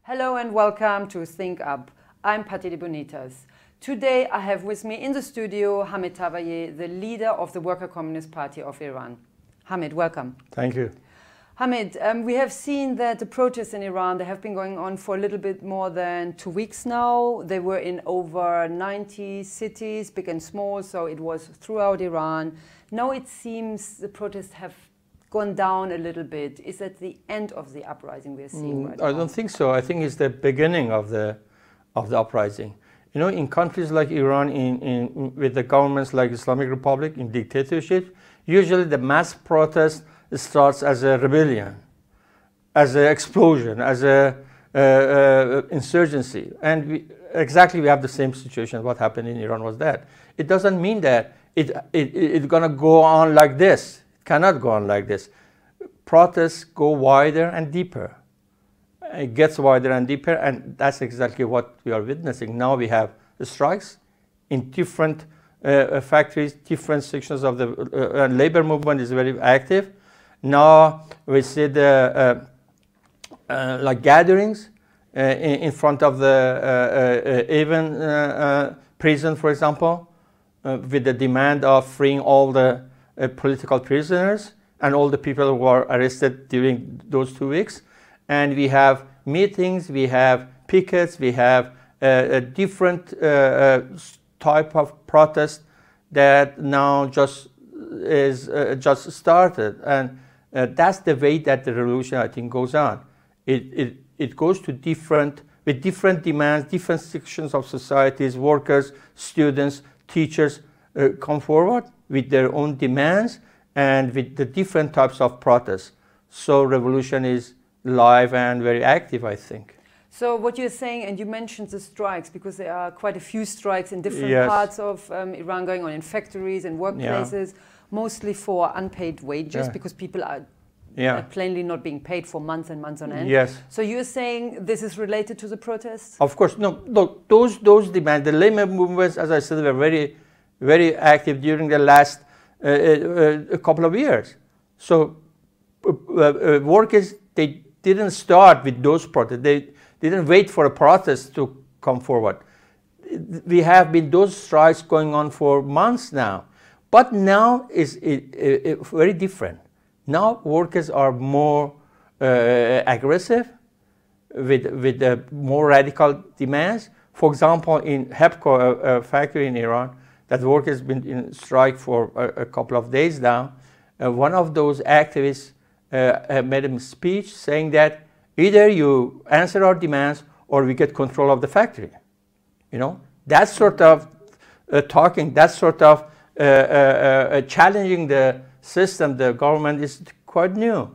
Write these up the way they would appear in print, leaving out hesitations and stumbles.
Hello and welcome to Think Up. I'm Debonitas. Today I have with me in the studio Hamid, the leader of the Worker Communist Party of Iran. Hamid, welcome. Thank you. Hamid, we have seen that the protests in Iran, they have been going on for a little bit more than 2 weeks now. They were in over 90 cities, big and small, so it was throughout Iran. Now it seems the protests have gone down a little bit. Is that the end of the uprising we are seeing right now? I don't think so. I think it's the beginning of the uprising. You know, in countries like Iran, with the governments like Islamic Republic, in dictatorship, usually the mass protest starts as a rebellion, as an explosion, as a insurgency. And we have the same situation. What happened in Iran was that. It doesn't mean that it's going to go on like this. Cannot go on like this. Protests go wider and deeper. It gets wider and deeper, and that's exactly what we are witnessing. Now we have strikes in different factories, different sections of the labor movement is very active. Now we see the like gatherings in front of the even prison, for example, with the demand of freeing all the political prisoners and all the people who were arrested during those 2 weeks. And we have meetings, we have pickets, we have a different type of protest that now just started. And that's the way that the revolution, I think, goes on. It goes to with different demands, different sections of societies, workers, students, teachers come forward with their own demands and with the different types of protests. So revolution is live and very active, I think. So what you're saying, and you mentioned the strikes, because there are quite a few strikes in different Yes. parts of Iran going on in factories and workplaces, mostly for unpaid wages, because people are plainly not being paid for months and months on end. Yes. So you're saying this is related to the protests? Of course, no. Look, those demands, the labor movements, as I said, were very, very active during the last a couple of years. So workers, they didn't start with those protests. They didn't wait for a protest to come forward. We have been those strikes going on for months now. But now is very different. Now workers are more aggressive with more radical demands. For example, in HEPCO, a factory in Iran, that workers have been in strike for a couple of days now. One of those activists made a speech saying that either you answer our demands or we get control of the factory. You know, that sort of talking, that sort of challenging the system, the government, is quite new,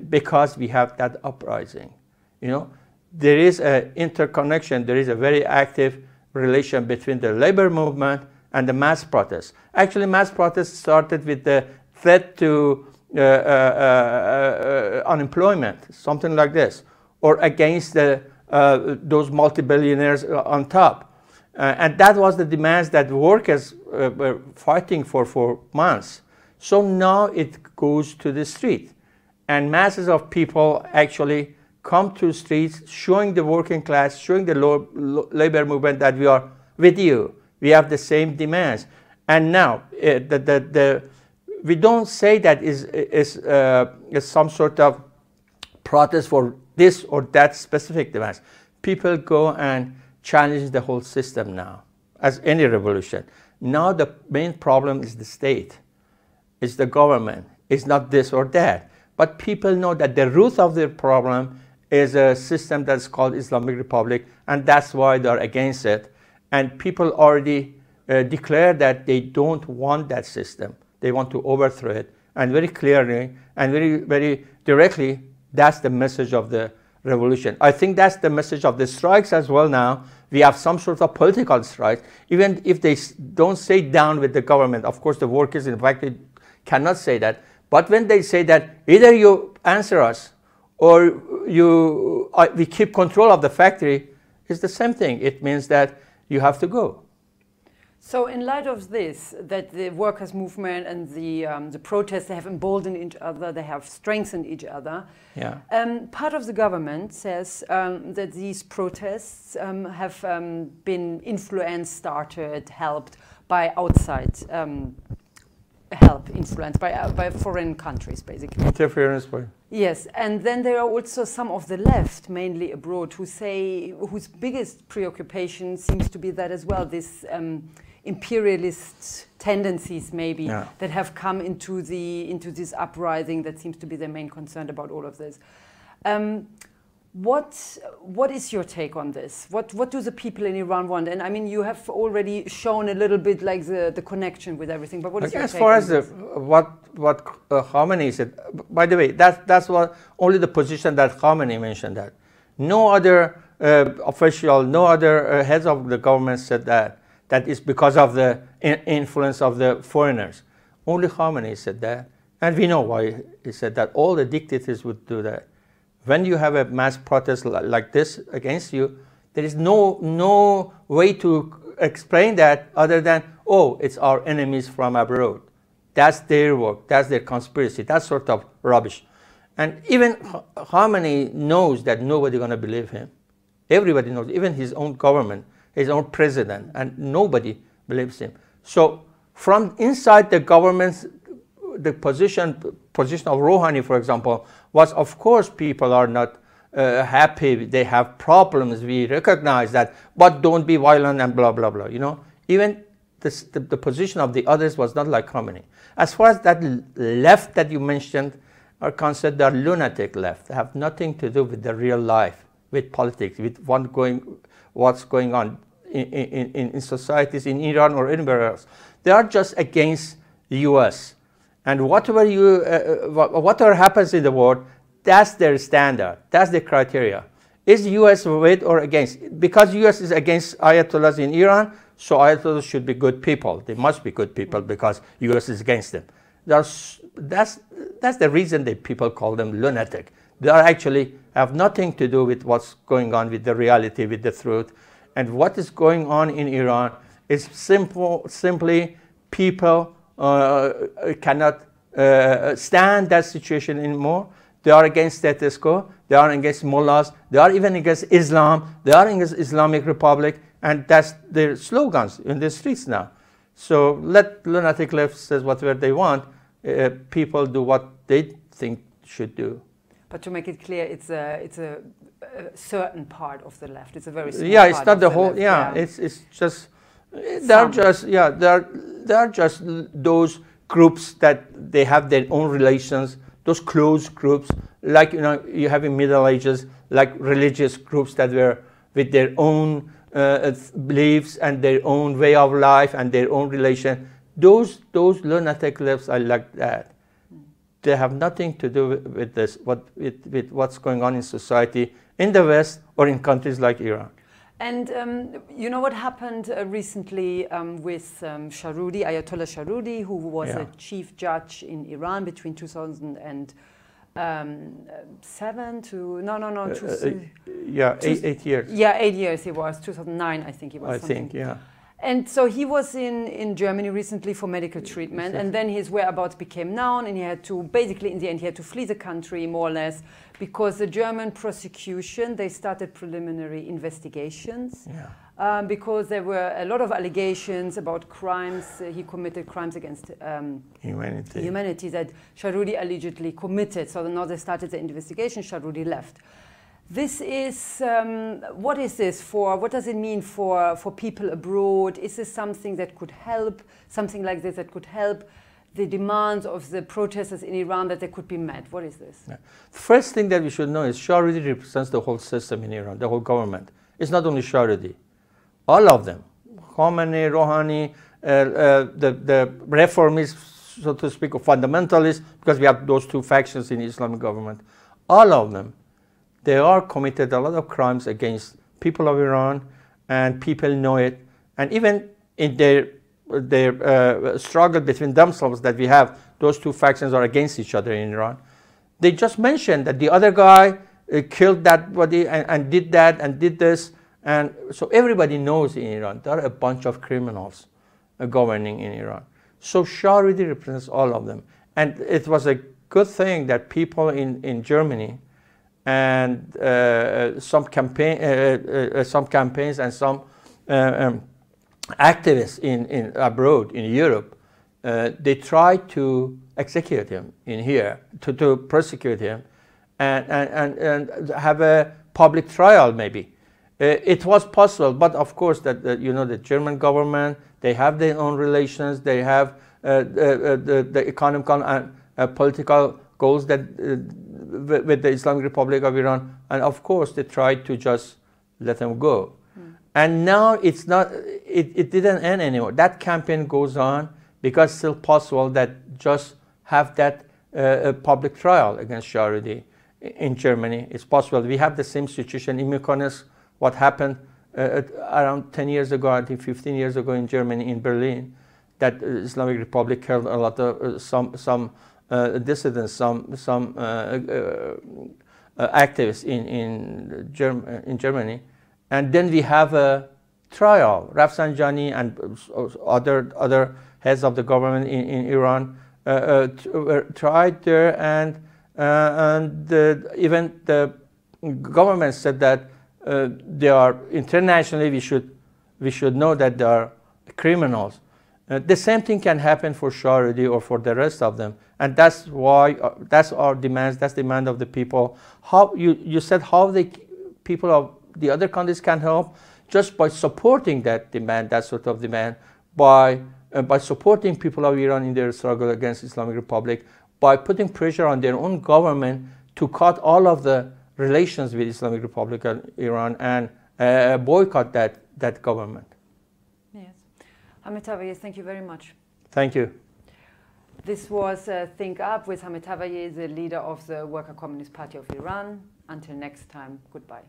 because we have that uprising. You know, there is an interconnection. There is a very active relation between the labor movement and the mass protests. Actually, mass protests started with the threat to unemployment, something like this, or against those multi-billionaires on top. And that was the demands that workers were fighting for months. So now it goes to the street, and masses of people actually come to the streets, showing the working class, showing the labor movement that we are with you. We have the same demands. And now we don't say that is some sort of protest for this or that specific demands. People go and challenge the whole system now, as any revolution. Now the main problem is the state, it's the government, it's not this or that. But people know that the root of the problem is a system that's called Islamic Republic, and that's why they're against it. And people already declare that they don't want that system. They want to overthrow it. And very clearly and very, very directly, that's the message of the revolution. I think that's the message of the strikes as well now. We have some sort of political strikes. Even if they don't say down with the government, of course the workers in fact cannot say that. But when they say that either you answer us or we keep control of the factory, it's the same thing. It means that you have to go. So in light of this, that the workers' movement and the protests, they have emboldened each other, they have strengthened each other. Yeah. Part of the government says that these protests have been influenced, started, helped by outside help, influenced by foreign countries, basically. Interference by. Yes, and then there are also some of the left, mainly abroad, who say, whose biggest preoccupation seems to be that as well, this imperialist tendencies maybe that have come into this uprising that seems to be their main concern about all of this. What is your take on this? What do the people in Iran want? And I mean, you have already shown a little bit like the connection with everything, but what is your take on this? As far as what Khamenei said, by the way, that's what only the position that Khamenei mentioned that. No other official, no other heads of the government said that is because of the influence of the foreigners. Only Khamenei said that, and we know why he said that. All the dictators would do that. When you have a mass protest like this against you, there is no way to explain that other than, oh, it's our enemies from abroad. That's their work, that's their conspiracy, that sort of rubbish. And even Khamenei knows that nobody's going to believe him. Everybody knows, even his own government, his own president, and nobody believes him. So from inside the government, the position of Rouhani, for example, was, of course, people are not happy, they have problems, we recognize that, but don't be violent and blah, blah, blah, you know. Even the position of the others was not like Khamenei. As far as that left that you mentioned are concerned, they are lunatic left. They have nothing to do with the real life, with politics, with what's going on in societies in Iran or anywhere else. They are just against the US. And whatever happens in the world, that's their standard, that's the criteria. Is the US with or against? Because the US is against Ayatollahs in Iran, so Ayatollahs should be good people. They must be good people because US is against them. That's the reason that people call them lunatic. They are actually have nothing to do with what's going on with the reality, with the truth. And what is going on in Iran is simply people cannot stand that situation anymore. They are against status quo. They are against mullahs. They are even against Islam. They are against Islamic Republic, and that's their slogans in the streets now. So let lunatic left says whatever they want. People do what they think should do. But to make it clear, it's a certain part of the left. It's a very small part. It's not the whole. Left. Yeah, it's just they're just those groups that they have their own relations. Those closed groups, like you have in Middle Ages, like religious groups that were with their own beliefs and their own way of life and their own relation. Those lunatic lefts are like that. They have nothing to do with this, with what's going on in society in the West or in countries like Iran. And you know what happened recently with Sharudi, Ayatollah Sharudi, who was a chief judge in Iran between 2007 to 8 years. Yeah, 8 years he was. 2009, I think he was. And so he was in Germany recently for medical treatment, and then his whereabouts became known, and he had to, basically in the end, he had to flee the country more or less, because the German prosecution, they started preliminary investigations, because there were a lot of allegations about crimes, he committed crimes against humanity that Sharudi allegedly committed. So now they started the investigation, Sharudi left. This is, what is this for? What does it mean for people abroad? Is this something that could help, something like this that could help the demands of the protesters in Iran, that they could be met? What is this? The first thing that we should know is Sharudi represents the whole system in Iran, the whole government. It's not only Sharudi, all of them. Khamenei, Rouhani, the reformists, so to speak, or fundamentalists, because we have those two factions in the Islamic government. All of them. They are committed a lot of crimes against people of Iran, and people know it. And even in their struggle between themselves that we have, those two factions are against each other in Iran. They just mentioned that the other guy killed that body and did that and did this. And so everybody knows in Iran, there are a bunch of criminals. governing in Iran. So Shah really represents all of them. And it was a good thing that people in Germany and some campaigns and some activists in abroad, in Europe, they tried to execute him in here, to prosecute him, and have a public trial maybe. It was possible, but of course that the German government, they have their own relations, they have the economical and political goals that with the Islamic Republic of Iran, and of course they tried to just let them go. And now it's not, it didn't end anymore. That campaign goes on because it's still possible that just have that public trial against Shahriadi in Germany. It's possible. We have the same situation in Mykonos. What happened around 10 years ago, I think 15 years ago in Germany, in Berlin, that Islamic Republic killed a lot of some dissidents, some activists in Germany. And then we have a trial. Rafsanjani and other heads of the government in Iran were tried there, and even the government said that they are internationally, we should know that they are criminals. The same thing can happen for Shahriadi or for the rest of them, and that's why that's our demands. That's the demand of the people. How you said how the people of the other countries can help, just by supporting that demand, that sort of demand, by supporting people of Iran in their struggle against Islamic Republic, by putting pressure on their own government to cut all of the relations with Islamic Republic of Iran and boycott that government. Yes. Hamid Taqvaee, thank you very much. Thank you. This was Think Up with Hamid Taqvaee, the leader of the Worker Communist Party of Iran. Until next time, goodbye.